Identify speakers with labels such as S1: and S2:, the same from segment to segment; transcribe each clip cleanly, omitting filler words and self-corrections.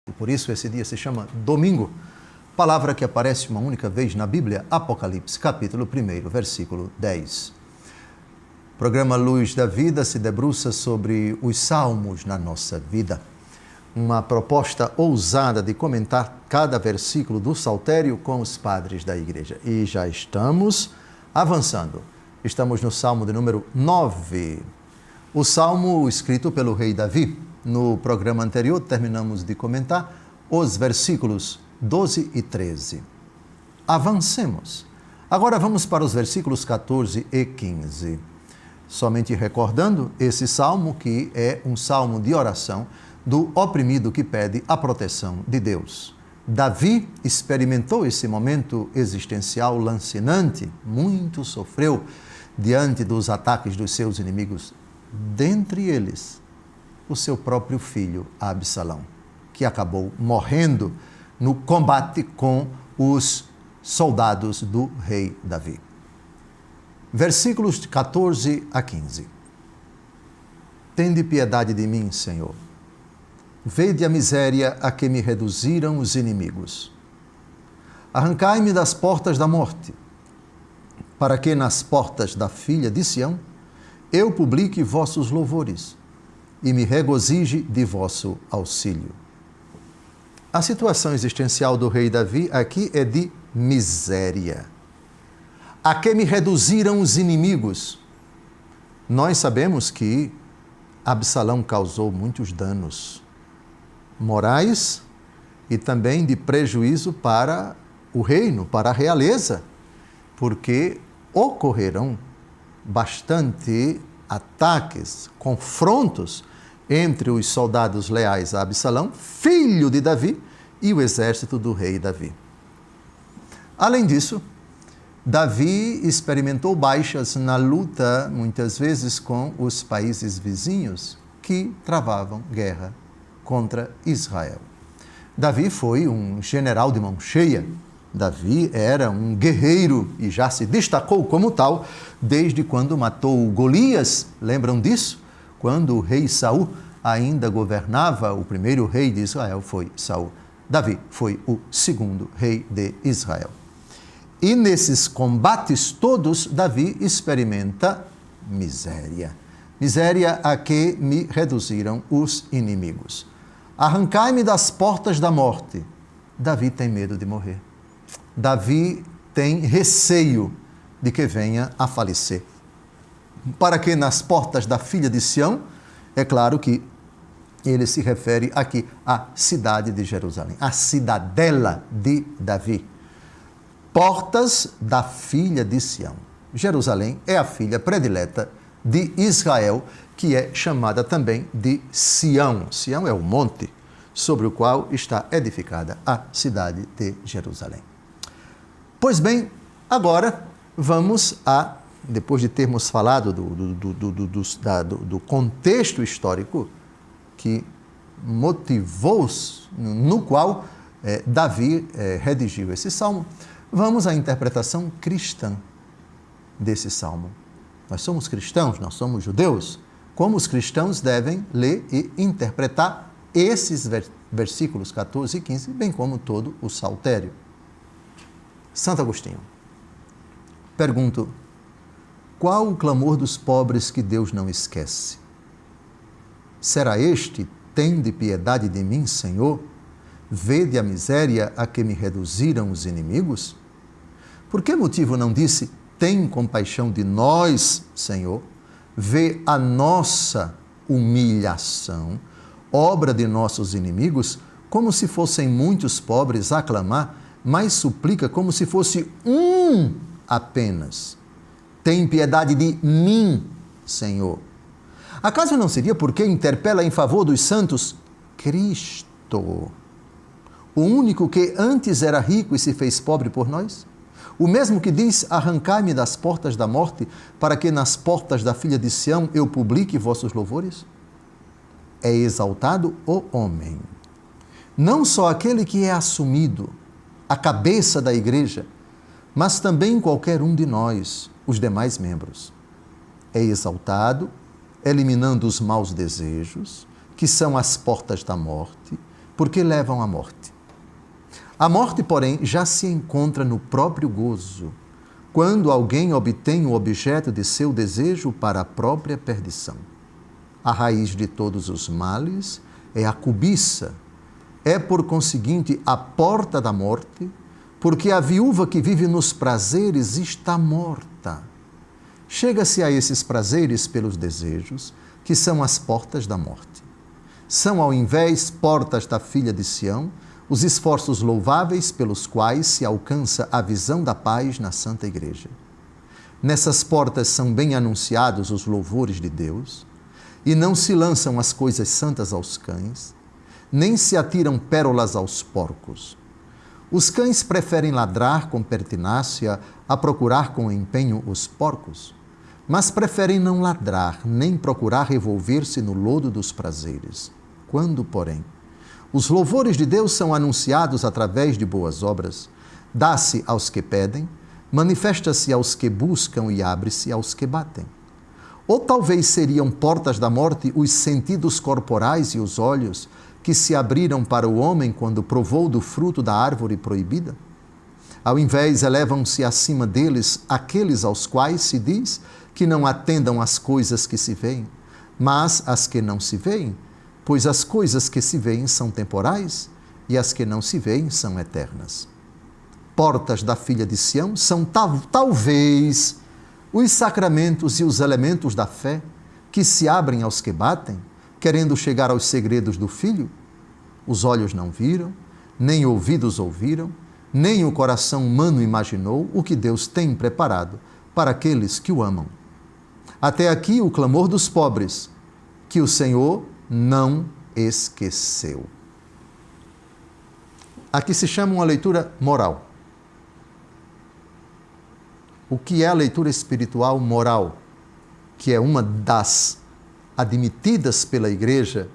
S1: E por isso esse dia se chama domingo, palavra que aparece uma única vez na Bíblia, Apocalipse, capítulo 1, versículo 10. O programa Luz da Vida se debruça sobre os salmos na nossa vida. Uma proposta ousada de comentar cada versículo do saltério com os padres da igreja. E já estamos avançando. Estamos no salmo de número 9. O salmo escrito pelo rei Davi. No programa anterior, terminamos de comentar os versículos 12 e 13. Avancemos. Agora vamos para os versículos 14 e 15. Somente recordando esse salmo, que é um salmo de oração do oprimido que pede a proteção de Deus. Davi experimentou esse momento existencial lancinante, muito sofreu diante dos ataques dos seus inimigos, dentre eles o seu próprio filho Absalão, que acabou morrendo no combate com os soldados do rei Davi. Versículos de 14 a 15. Tende piedade de mim, Senhor. Vede a miséria a que me reduziram os inimigos. Arrancai-me das portas da morte, para que nas portas da filha de Sião eu publique vossos louvores e me regozije de vosso auxílio. A situação existencial do rei Davi aqui é de miséria. A que me reduziram os inimigos. Nós sabemos que Absalão causou muitos danos morais e também de prejuízo para o reino, para a realeza, porque ocorreram bastante ataques, confrontos entre os soldados leais a Absalão, filho de Davi, e o exército do rei Davi. Além disso, Davi experimentou baixas na luta, muitas vezes, com os países vizinhos que travavam guerra contra Israel. Davi foi um general de mão cheia. Davi era um guerreiro e já se destacou como tal desde quando matou Golias. Lembram disso? Quando o rei Saul ainda governava, o primeiro rei de Israel foi Saul. Davi foi o segundo rei de Israel. E nesses combates todos, Davi experimenta miséria. Miséria a que me reduziram os inimigos. Arrancai-me das portas da morte. Davi tem medo de morrer. Davi tem receio de que venha a falecer. Para que nas portas da filha de Sião, é claro que ele se refere aqui à cidade de Jerusalém, a cidadela de Davi. Portas da filha de Sião. Jerusalém é a filha predileta de Israel, que é chamada também de Sião. Sião é o monte sobre o qual está edificada a cidade de Jerusalém. Pois bem, agora vamos a, depois de termos falado do contexto histórico que motivou, no qual Davi redigiu esse salmo, vamos à interpretação cristã desse salmo. Nós somos cristãos, nós somos judeus. Como os cristãos devem ler e interpretar esses versículos 14 e 15, bem como todo o saltério. Santo Agostinho. Pergunto, qual o clamor dos pobres que Deus não esquece? Será este, tende piedade de mim, Senhor? Vede a miséria a que me reduziram os inimigos? Por que motivo não disse, tem compaixão de nós, Senhor? Vê a nossa humilhação, obra de nossos inimigos, como se fossem muitos pobres a clamar, mas suplica como se fosse um apenas. Tem piedade de mim, Senhor. Acaso não seria porque interpela em favor dos santos Cristo, o único que antes era rico e se fez pobre por nós? O mesmo que diz, arrancai-me das portas da morte, para que nas portas da filha de Sião eu publique vossos louvores? É exaltado o homem, não só aquele que é assumido, a cabeça da igreja, mas também qualquer um de nós, os demais membros. É exaltado, eliminando os maus desejos, que são as portas da morte, porque levam à morte. A morte, porém, já se encontra no próprio gozo, quando alguém obtém o objeto de seu desejo para a própria perdição. A raiz de todos os males é a cobiça. É, por conseguinte, a porta da morte, porque a viúva que vive nos prazeres está morta. Chega-se a esses prazeres pelos desejos, que são as portas da morte. São, ao invés, portas da filha de Sião, os esforços louváveis pelos quais se alcança a visão da paz na Santa Igreja. Nessas portas são bem anunciados os louvores de Deus, e não se lançam as coisas santas aos cães, nem se atiram pérolas aos porcos. Os cães preferem ladrar com pertinácia a procurar com empenho os porcos, mas preferem não ladrar, nem procurar revolver-se no lodo dos prazeres. Quando, porém, os louvores de Deus são anunciados através de boas obras, dá-se aos que pedem, manifesta-se aos que buscam e abre-se aos que batem. Ou talvez seriam portas da morte os sentidos corporais e os olhos que se abriram para o homem quando provou do fruto da árvore proibida? Ao invés, elevam-se acima deles aqueles aos quais se diz que não atendam às coisas que se veem, mas às que não se veem, pois as coisas que se veem são temporais e as que não se veem são eternas. Portas da filha de Sião são talvez os sacramentos e os elementos da fé que se abrem aos que batem, querendo chegar aos segredos do Filho. Os olhos não viram, nem ouvidos ouviram, nem o coração humano imaginou o que Deus tem preparado para aqueles que o amam. Até aqui o clamor dos pobres, que o Senhor não esqueceu. Aqui se chama uma leitura moral. O que é a leitura espiritual moral? Que é uma das admitidas pela Igreja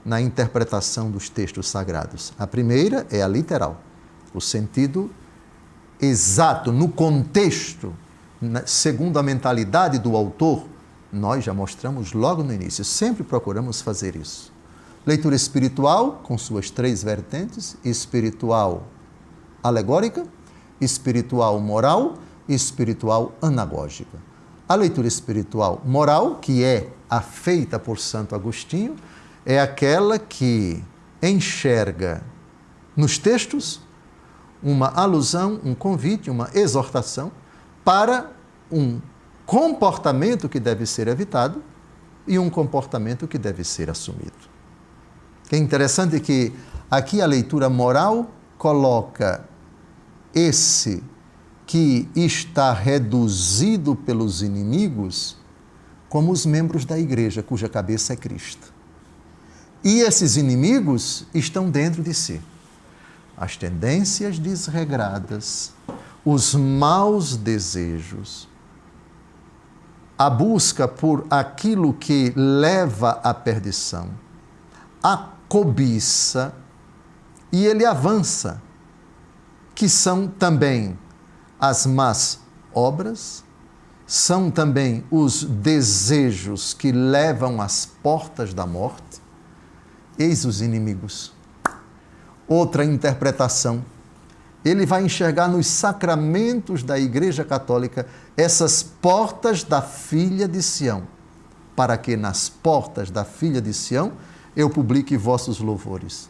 S1: na interpretação dos textos sagrados. A primeira é a literal, o sentido exato, no contexto, segundo a mentalidade do autor. Nós já mostramos logo no início, sempre procuramos fazer isso. Leitura espiritual, com suas três vertentes: espiritual alegórica, espiritual moral e espiritual anagógica. A leitura espiritual moral, que é a feita por Santo Agostinho, é aquela que enxerga nos textos uma alusão, um convite, uma exortação para um comportamento que deve ser evitado e um comportamento que deve ser assumido. É interessante que aqui a leitura moral coloca esse que está reduzido pelos inimigos como os membros da Igreja, cuja cabeça é Cristo. E esses inimigos estão dentro de si. As tendências desregradas, os maus desejos, a busca por aquilo que leva à perdição, a cobiça, e ele avança, que são também as más obras, são também os desejos que levam às portas da morte. Eis os inimigos. Outra interpretação. Ele vai enxergar nos sacramentos da Igreja Católica essas portas da filha de Sião, para que nas portas da filha de Sião eu publique vossos louvores.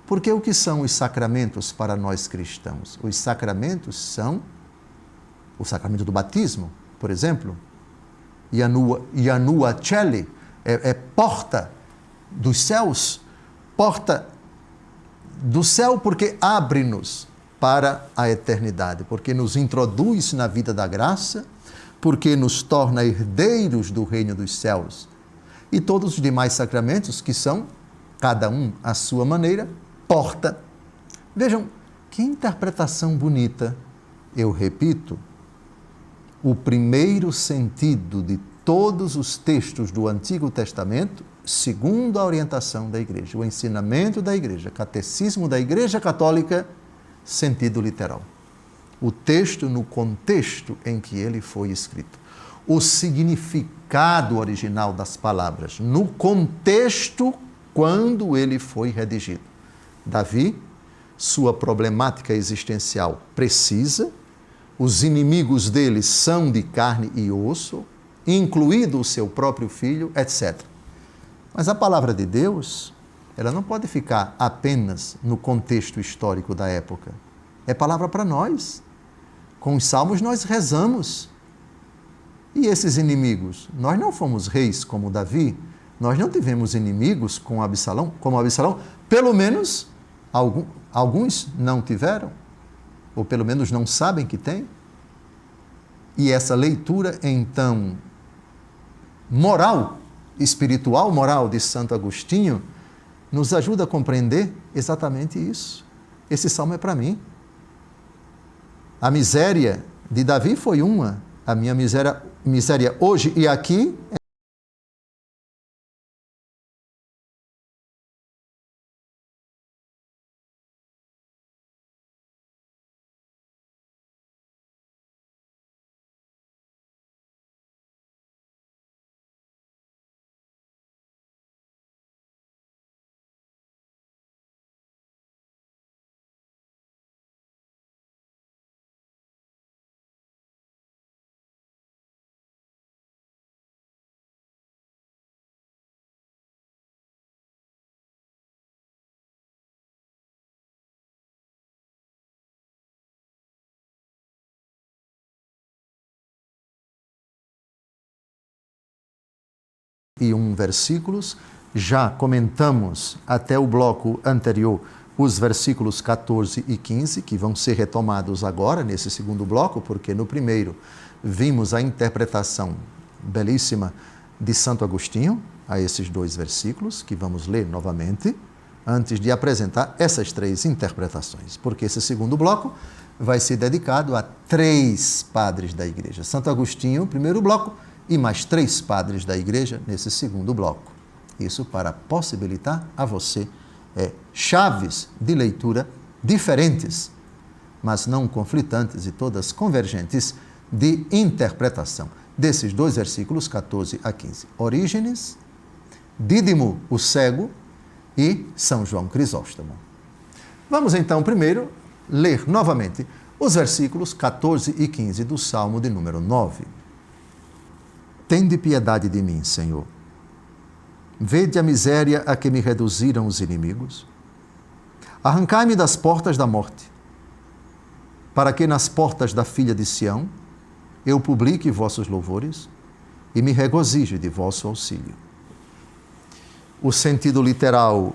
S1: Porque o que são os sacramentos para nós cristãos? Os sacramentos são o sacramento do batismo, por exemplo, Janua Coeli, é porta dos céus, porta do céu porque abre-nos para a eternidade, porque nos introduz na vida da graça, porque nos torna herdeiros do reino dos céus. E todos os demais sacramentos, que são, cada um à sua maneira, porta. Vejam, que interpretação bonita. Eu repito, o primeiro sentido de todos os textos do Antigo Testamento, segundo a orientação da Igreja, o ensinamento da Igreja, catecismo da Igreja Católica, sentido literal. O texto no contexto em que ele foi escrito. O significado original das palavras, no contexto quando ele foi redigido. Davi, sua problemática existencial precisa, os inimigos dele são de carne e osso, incluído o seu próprio filho, etc. Mas a palavra de Deus, ela não pode ficar apenas no contexto histórico da época. É palavra para nós. Com os salmos nós rezamos. E esses inimigos? Nós não fomos reis como Davi, nós não tivemos inimigos como Absalão, pelo menos alguns não tiveram, ou pelo menos não sabem que tem. E essa leitura, então, espiritual moral de Santo Agostinho, nos ajuda a compreender exatamente isso. Esse salmo é para mim. A miséria de Davi foi uma, a minha miséria hoje e aqui e 1 versículos. Já comentamos até o bloco anterior os versículos 14 e 15, que vão ser retomados agora nesse segundo bloco, porque no primeiro vimos a interpretação belíssima de Santo Agostinho a esses 2 versículos, que vamos ler novamente, antes de apresentar essas 3 interpretações, porque esse segundo bloco vai ser dedicado a 3 padres da Igreja. Santo Agostinho, primeiro bloco, e mais 3 padres da Igreja nesse segundo bloco. Isso para possibilitar a você chaves de leitura diferentes, mas não conflitantes e todas convergentes de interpretação desses 2 versículos, 14 a 15. Orígenes, Dídimo o Cego e São João Crisóstomo. Vamos então primeiro ler novamente os versículos 14 e 15 do Salmo de número 9. Tende piedade de mim, Senhor. Vede a miséria a que me reduziram os inimigos. Arrancai-me das portas da morte, para que nas portas da filha de Sião eu publique vossos louvores e me regozije de vosso auxílio. O sentido literal,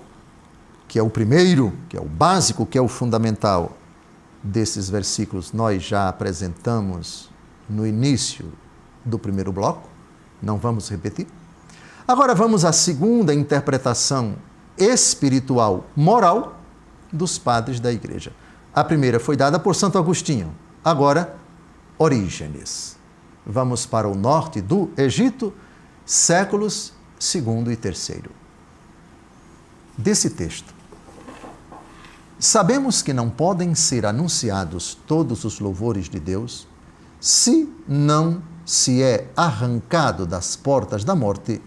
S1: que é o primeiro, que é o básico, que é o fundamental desses versículos, nós já apresentamos no início do primeiro bloco. Não vamos repetir. Agora vamos à segunda interpretação espiritual, moral, dos padres da Igreja. A primeira foi dada por Santo Agostinho, agora Orígenes. Vamos para o norte do Egito, séculos II e III. Desse texto, sabemos que não podem ser anunciados todos os louvores de Deus se não se é arrancado das portas da morte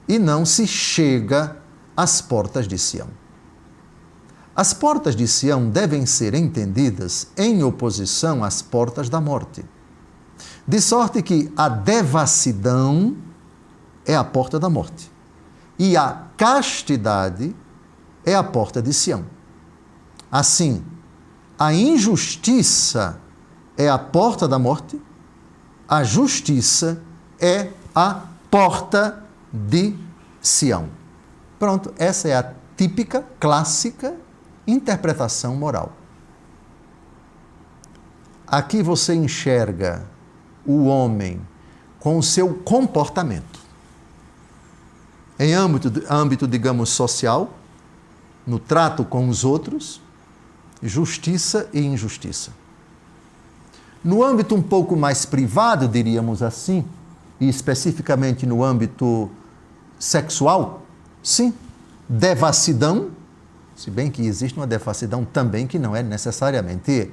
S1: e não se chega às portas de Sião. As portas de Sião devem ser entendidas em oposição às portas da morte, de sorte que a devassidão é a porta da morte e a castidade é a porta de Sião. Assim, a injustiça é a porta da morte, a justiça é a porta de Sião. Pronto, essa é a típica, clássica interpretação moral. Aqui você enxerga o homem com o seu comportamento. Em âmbito, digamos, social, no trato com os outros, justiça e injustiça. No âmbito um pouco mais privado, diríamos assim, e especificamente no âmbito sexual, sim, devassidão, se bem que existe uma devassidão também que não é necessariamente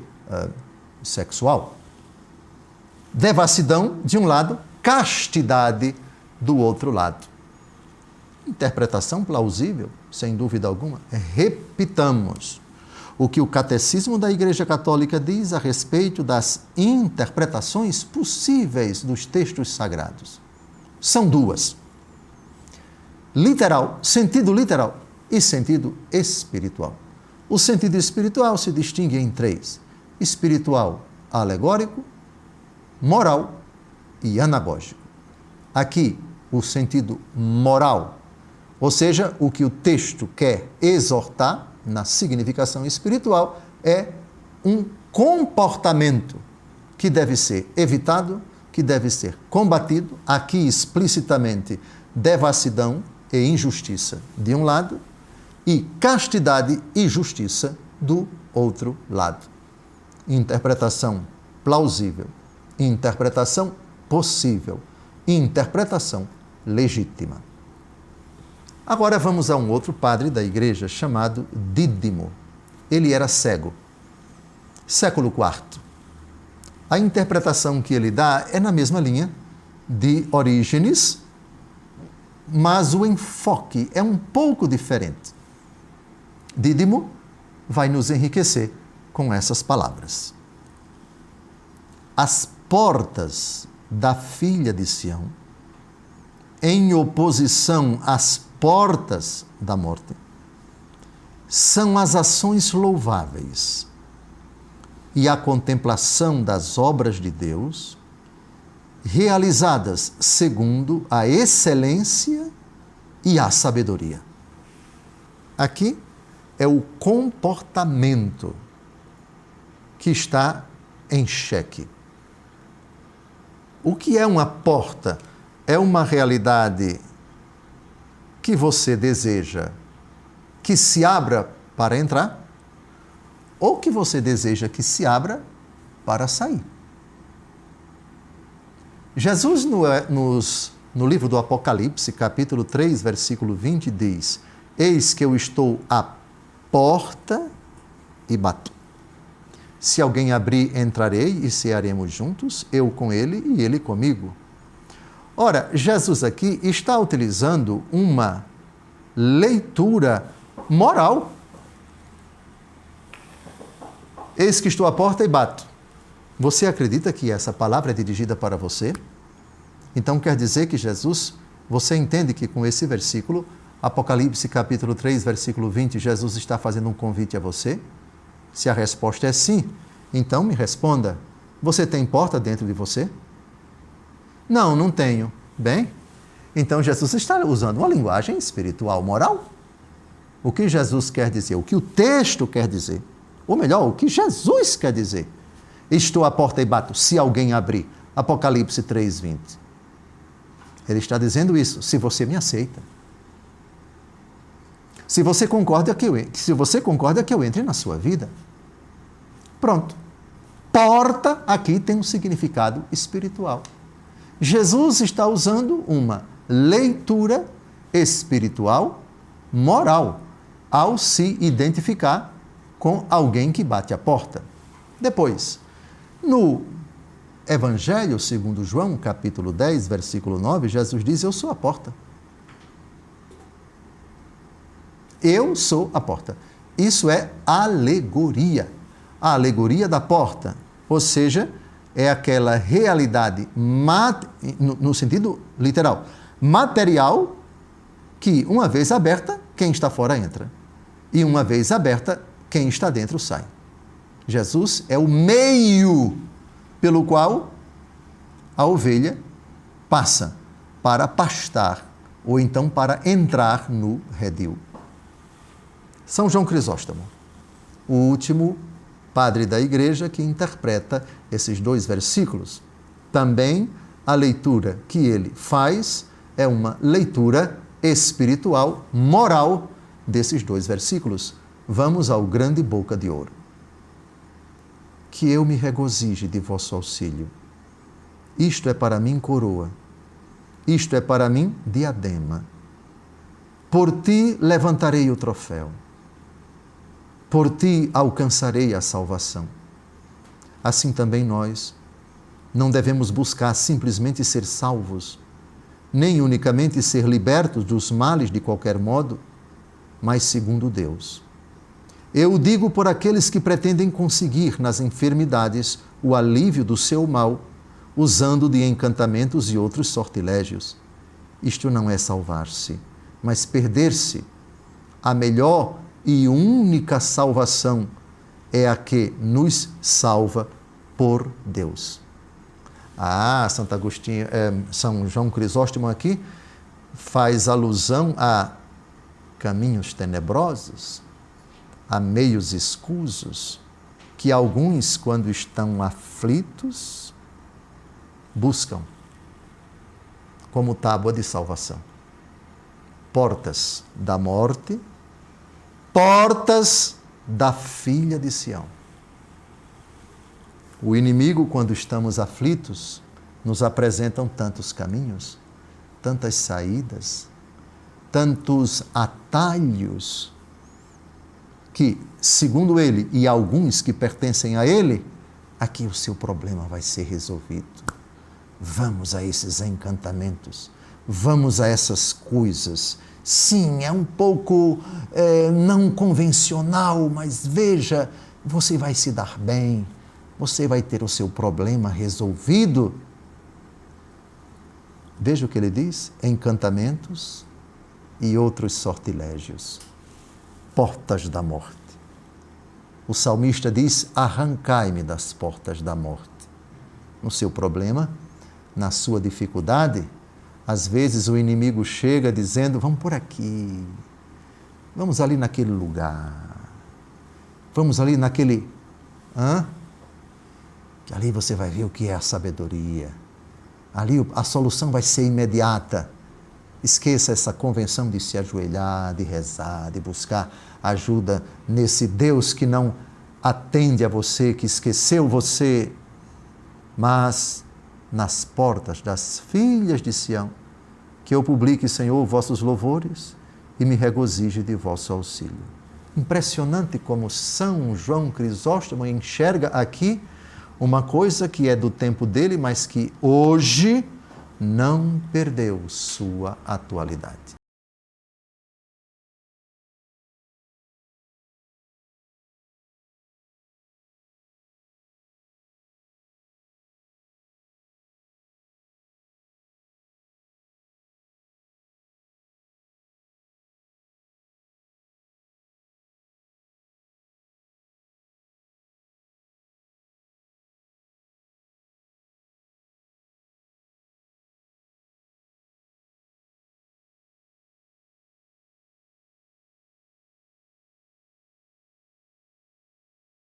S1: sexual. Devassidão de um lado, castidade do outro lado. interpretação plausível, sem dúvida alguma. Repitamos o que o Catecismo da Igreja Católica diz a respeito das interpretações possíveis dos textos sagrados. São duas: literal, sentido literal, e sentido espiritual. O sentido espiritual se distingue em três: espiritual, alegórico, moral e anagógico. Aqui, o sentido moral, ou seja, o que o texto quer exortar na significação espiritual, é um comportamento que deve ser evitado, que deve ser combatido, aqui explicitamente devassidão e injustiça de um lado e castidade e justiça do outro lado. Interpretação plausível, interpretação possível, interpretação legítima. Agora vamos a um outro padre da igreja chamado Dídimo. Ele era cego. Século IV. A interpretação que ele dá é na mesma linha de Orígenes, mas o enfoque é um pouco diferente. Dídimo vai nos enriquecer com essas palavras. As portas da filha de Sião, em oposição às portas da morte, são as ações louváveis e a contemplação das obras de Deus, realizadas segundo a excelência e a sabedoria. Aqui é o comportamento que está em xeque. O que é uma porta? É uma realidade que você deseja que se abra para entrar ou que você deseja que se abra para sair. Jesus, no livro do Apocalipse, capítulo 3, versículo 20, diz: eis que eu estou à porta e bato. Se alguém abrir, entrarei e cearemos juntos, eu com ele e ele comigo. Ora, Jesus aqui está utilizando uma leitura moral. Eis que estou à porta e bato. Você acredita que essa palavra é dirigida para você? Então quer dizer que Jesus, você entende que com esse versículo, Apocalipse capítulo 3, versículo 20, Jesus está fazendo um convite a você? Se a resposta é sim, então me responda: você tem porta dentro de você? Não, não tenho. Bem, então Jesus está usando uma linguagem espiritual moral. O que Jesus quer dizer? O que o texto quer dizer? Ou melhor, o que Jesus quer dizer? Estou à porta e bato, se alguém abrir. Apocalipse 3, 20. Ele está dizendo isso, se você me aceita. Se você concorda que eu entre na sua vida. Pronto. Porta aqui tem um significado espiritual. Jesus está usando uma leitura espiritual, moral, ao se identificar com alguém que bate a porta. Depois, no Evangelho segundo João, capítulo 10, versículo 9, Jesus diz: eu sou a porta. Eu sou a porta. Isso é alegoria. A alegoria da porta, ou seja, é aquela realidade, no sentido literal, material, que uma vez aberta, quem está fora entra. E uma vez aberta, quem está dentro sai. Jesus é o meio pelo qual a ovelha passa para pastar, ou então para entrar no redil. São João Crisóstomo, o último padre da igreja que interpreta esses dois versículos. Também a leitura que ele faz é uma leitura espiritual, moral desses dois versículos. Vamos ao grande boca de ouro. Que eu me regozije de vosso auxílio. Isto é para mim coroa. Isto é para mim diadema. Por ti levantarei o troféu. Por ti alcançarei a salvação. Assim também nós não devemos buscar simplesmente ser salvos, nem unicamente ser libertos dos males de qualquer modo, mas segundo Deus. Eu o digo por aqueles que pretendem conseguir nas enfermidades o alívio do seu mal, usando de encantamentos e outros sortilégios. Isto não é salvar-se, mas perder-se. A melhor e única salvação é a que nos salva por Deus. Santo Agostinho, São João Crisóstomo aqui faz alusão a caminhos tenebrosos, a meios escusos, que alguns, quando estão aflitos, buscam como tábua de salvação. Portas da morte, portas da filha de Sião. O inimigo, quando estamos aflitos, nos apresentam tantos caminhos, tantas saídas, tantos atalhos, que, segundo ele e alguns que pertencem a ele, aqui o seu problema vai ser resolvido. Vamos a esses encantamentos, vamos a essas coisas. Sim, é um pouco não convencional, mas veja, você vai se dar bem, você vai ter o seu problema resolvido. Veja o que ele diz: encantamentos e outros sortilégios, portas da morte. O salmista diz: arrancai-me das portas da morte. No seu problema, na sua dificuldade, às vezes o inimigo chega dizendo: vamos por aqui, vamos ali naquele lugar, vamos ali naquele... que ali você vai ver o que é a sabedoria. Ali a solução vai ser imediata. Esqueça essa convenção de se ajoelhar, de rezar, de buscar ajuda nesse Deus que não atende a você, que esqueceu você. Mas nas portas das filhas de Sião, que eu publique, Senhor, vossos louvores e me regozije de vosso auxílio. Impressionante como São João Crisóstomo enxerga aqui uma coisa que é do tempo dele, mas que hoje não perdeu sua atualidade.